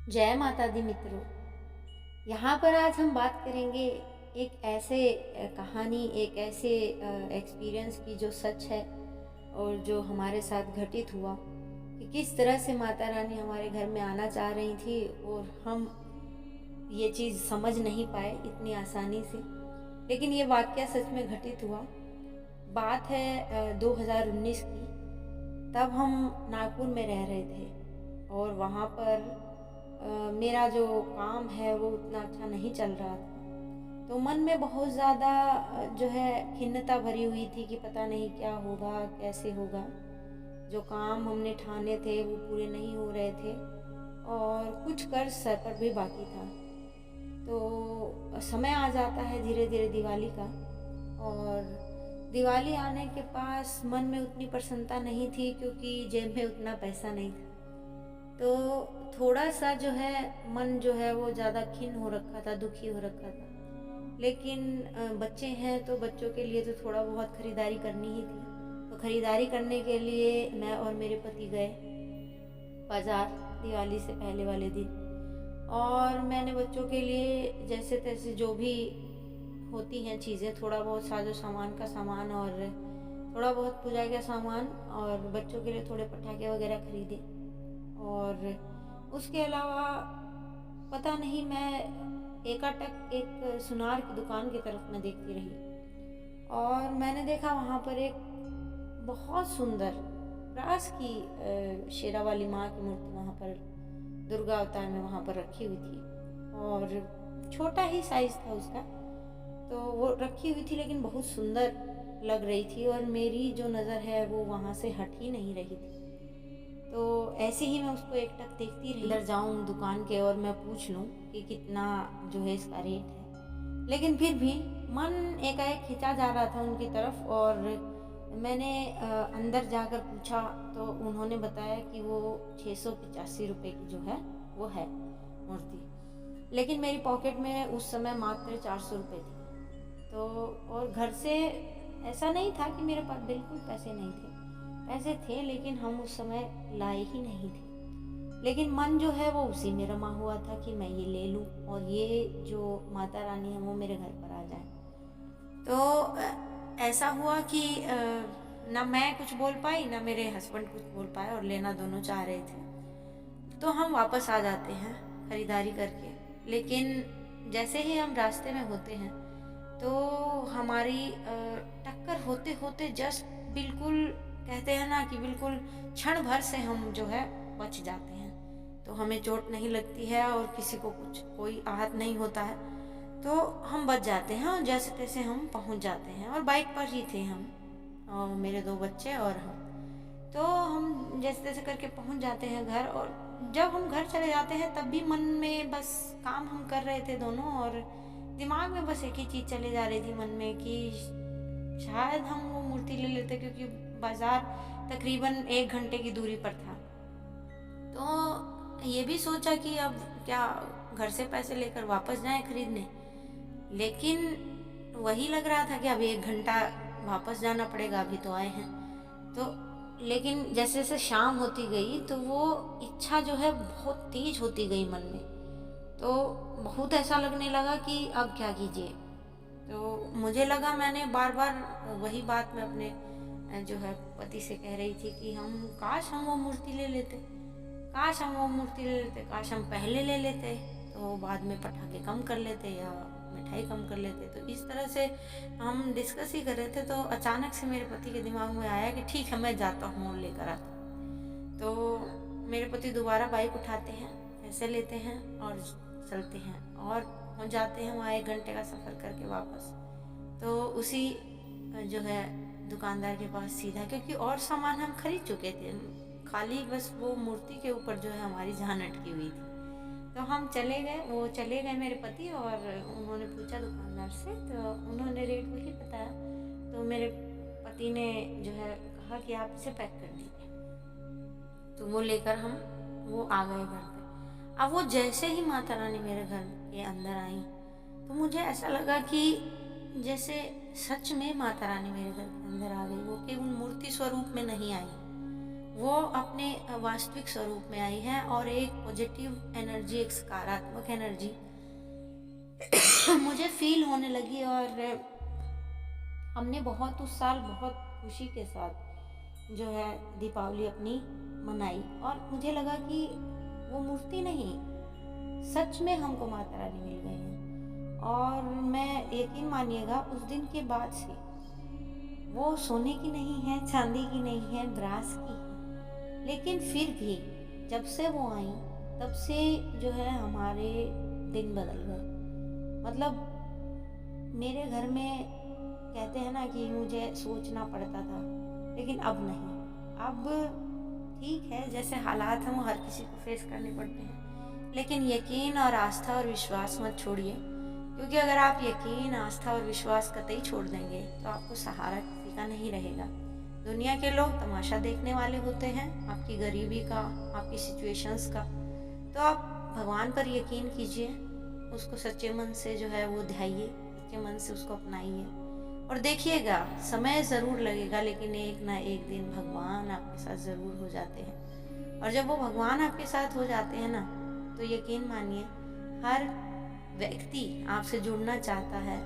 जय माता दी मित्रों। यहाँ पर आज हम बात करेंगे एक ऐसे कहानी, एक ऐसे एक्सपीरियंस की जो सच है और जो हमारे साथ घटित हुआ कि किस तरह से माता रानी हमारे घर में आना चाह रही थी और हम ये चीज़ समझ नहीं पाए इतनी आसानी से। लेकिन ये वाक़या सच में घटित हुआ। बात है 2019 की। तब हम नागपुर में रह रहे थे और वहाँ पर मेरा जो काम है वो उतना अच्छा नहीं चल रहा था। तो मन में बहुत ज़्यादा जो है खिन्नता भरी हुई थी कि पता नहीं क्या होगा, कैसे होगा। जो काम हमने ठाने थे वो पूरे नहीं हो रहे थे और कुछ कर्ज सर पर भी बाकी था। तो समय आ जाता है धीरे धीरे दिवाली का, और दिवाली आने के पास मन में उतनी प्रसन्नता नहीं थी क्योंकि जेब में उतना पैसा नहीं था। तो थोड़ा सा जो है मन जो है वो ज़्यादा खिन्न हो रखा था, दुखी हो रखा था। लेकिन बच्चे हैं तो बच्चों के लिए तो थोड़ा बहुत ख़रीदारी करनी ही थी। तो ख़रीदारी करने के लिए मैं और मेरे पति गए बाज़ार दिवाली से पहले वाले दिन। और मैंने बच्चों के लिए जैसे तैसे जो भी होती हैं चीज़ें, थोड़ा बहुत साजो सामान का सामान और थोड़ा बहुत पूजा का सामान, और बच्चों के लिए थोड़े पटाखे वगैरह खरीदे। और उसके अलावा पता नहीं, मैं एकाटक एक सुनार की दुकान की तरफ मैं देखती रही और मैंने देखा वहाँ पर एक बहुत सुंदर ब्रास की शेरा वाली माँ की मूर्ति वहाँ पर दुर्गा अवतार में वहाँ पर रखी हुई थी। और छोटा ही साइज था उसका, तो वो रखी हुई थी लेकिन बहुत सुंदर लग रही थी और मेरी जो नज़र है वो वहाँ से हट ही नहीं रही थी। तो ऐसे ही मैं उसको एकटक देखती रही। अंदर जाऊँ दुकान के और मैं पूछ लूँ कि कितना जो है इसका रेट है, लेकिन फिर भी मन एकाएक खिंचा जा रहा था उनकी तरफ। और मैंने अंदर जाकर पूछा तो उन्होंने बताया कि वो 685 रुपये की जो है वो है मूर्ति। लेकिन मेरी पॉकेट में उस समय मात्र 400 रुपये थी। तो और घर से ऐसा नहीं था कि मेरे पास बिल्कुल पैसे नहीं थे, पैसे थे लेकिन हम उस समय लाए ही नहीं थे। लेकिन मन जो है वो उसी में रमा हुआ था कि मैं ये ले लूँ और ये जो माता रानी है वो मेरे घर पर आ जाए। तो ऐसा हुआ कि ना मैं कुछ बोल पाई ना मेरे हस्बैंड कुछ बोल पाए, और लेना दोनों चाह रहे थे। तो हम वापस आ जाते हैं खरीदारी करके। लेकिन जैसे ही हम रास्ते में होते हैं तो हमारी टक्कर होते होते जस्ट बिल्कुल, कहते हैं ना कि बिल्कुल क्षण भर से हम जो है बच जाते हैं। तो हमें चोट नहीं लगती है और किसी को कुछ कोई आहत नहीं होता है, तो हम बच जाते हैं और जैसे तैसे हम पहुंच जाते हैं। और बाइक पर ही थे हम और मेरे दो बच्चे और हम। तो हम जैसे तैसे करके पहुंच जाते हैं घर। और जब हम घर चले जाते हैं तब भी मन में बस काम हम कर रहे थे दोनों, और दिमाग में बस एक ही चीज़ चले जा रही थी मन में कि शायद हम वो मूर्ति ले लेते, क्योंकि बाज़ार तकरीबन 1 घंटे की दूरी पर था। तो ये भी सोचा कि अब क्या घर से पैसे लेकर वापस जाएं खरीदने, लेकिन वही लग रहा था कि अब 1 घंटा वापस जाना पड़ेगा, अभी तो आए हैं। तो लेकिन जैसे जैसे शाम होती गई तो वो इच्छा जो है बहुत तेज होती गई मन में। तो बहुत ऐसा लगने लगा कि अब क्या कीजिए। तो मुझे लगा, मैंने बार बार वही बात मैं अपने जो है पति से कह रही थी कि काश हम वो मूर्ति ले लेते, काश हम वो मूर्ति ले लेते, काश हम पहले ले लेते तो बाद में पटाखे कम कर लेते या मिठाई कम कर लेते। तो इस तरह से हम डिस्कस ही कर रहे थे। तो अचानक से मेरे पति के दिमाग में आया कि ठीक है मैं जाता हूँ और लेकर आता हूँ। तो मेरे पति दोबारा बाइक उठाते हैं, पैसे लेते हैं और चलते हैं और पहुँच जाते हैं वहाँ 1 घंटे का सफ़र करके वापस। तो उसी जो है दुकानदार के पास सीधा, क्योंकि और सामान हम खरीद चुके थे, खाली बस वो मूर्ति के ऊपर जो है हमारी जान अटकी हुई थी। तो हम चले गए, वो चले गए मेरे पति, और उन्होंने पूछा दुकानदार से तो उन्होंने रेट वही बताया। तो मेरे पति ने जो है कहा कि आप इसे पैक कर दीजिए। तो वो लेकर वो आ गए घर पे। अब वो जैसे ही माता रानी मेरे घर के अंदर आई तो मुझे ऐसा लगा कि जैसे सच में माता रानी मेरे घर के अंदर आ गई। वो केवल मूर्ति स्वरूप में नहीं आई, वो अपने वास्तविक स्वरूप में आई है और एक पॉजिटिव एनर्जी, एक सकारात्मक एनर्जी मुझे फील होने लगी। और हमने बहुत उस साल बहुत खुशी के साथ जो है दीपावली अपनी मनाई। और मुझे लगा कि वो मूर्ति नहीं, सच में हमको माता रानी मिल गई है। और मैं, यकीन मानिएगा, उस दिन के बाद से वो सोने की नहीं है, चांदी की नहीं है, ब्रास की है, लेकिन फिर भी जब से वो आई तब से जो है हमारे दिन बदल गए। मतलब मेरे घर में कहते हैं ना कि मुझे सोचना पड़ता था, लेकिन अब नहीं। अब ठीक है, जैसे हालात हैं वो हर किसी को फेस करने पड़ते हैं, लेकिन यकीन और आस्था और विश्वास मत छोड़िए, क्योंकि अगर आप यकीन, आस्था और विश्वास कतई छोड़ देंगे तो आपको सहारा किसी का नहीं रहेगा। दुनिया के लोग तमाशा देखने वाले होते हैं, आपकी गरीबी का, आपकी सिचुएशंस का। तो आप भगवान पर यकीन कीजिए, उसको सच्चे मन से जो है वो ध्याइए, सच्चे मन से उसको अपनाइए और देखिएगा समय ज़रूर लगेगा, लेकिन एक ना एक दिन भगवान आपके साथ ज़रूर हो जाते हैं। और जब वो भगवान आपके साथ हो जाते हैं ना, तो यकीन मानिए हर व्यक्ति आपसे जुड़ना चाहता है,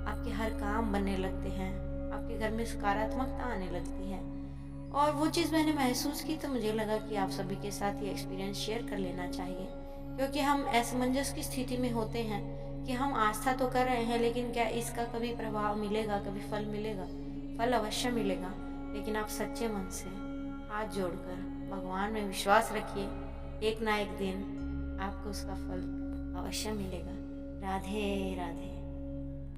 आपके हर काम बनने लगते हैं, आपके घर में सकारात्मकता आने लगती है। और वो चीज़ मैंने महसूस की, तो मुझे लगा कि आप सभी के साथ ये एक्सपीरियंस शेयर कर लेना चाहिए, क्योंकि हम असमंजस की स्थिति में होते हैं कि हम आस्था तो कर रहे हैं, लेकिन क्या इसका कभी प्रभाव मिलेगा, कभी फल मिलेगा? फल अवश्य मिलेगा, लेकिन आप सच्चे मन से हाथ जोड़कर भगवान में विश्वास रखिए, एक ना एक दिन आपको उसका फल अवश्य मिलेगा। राधे राधे।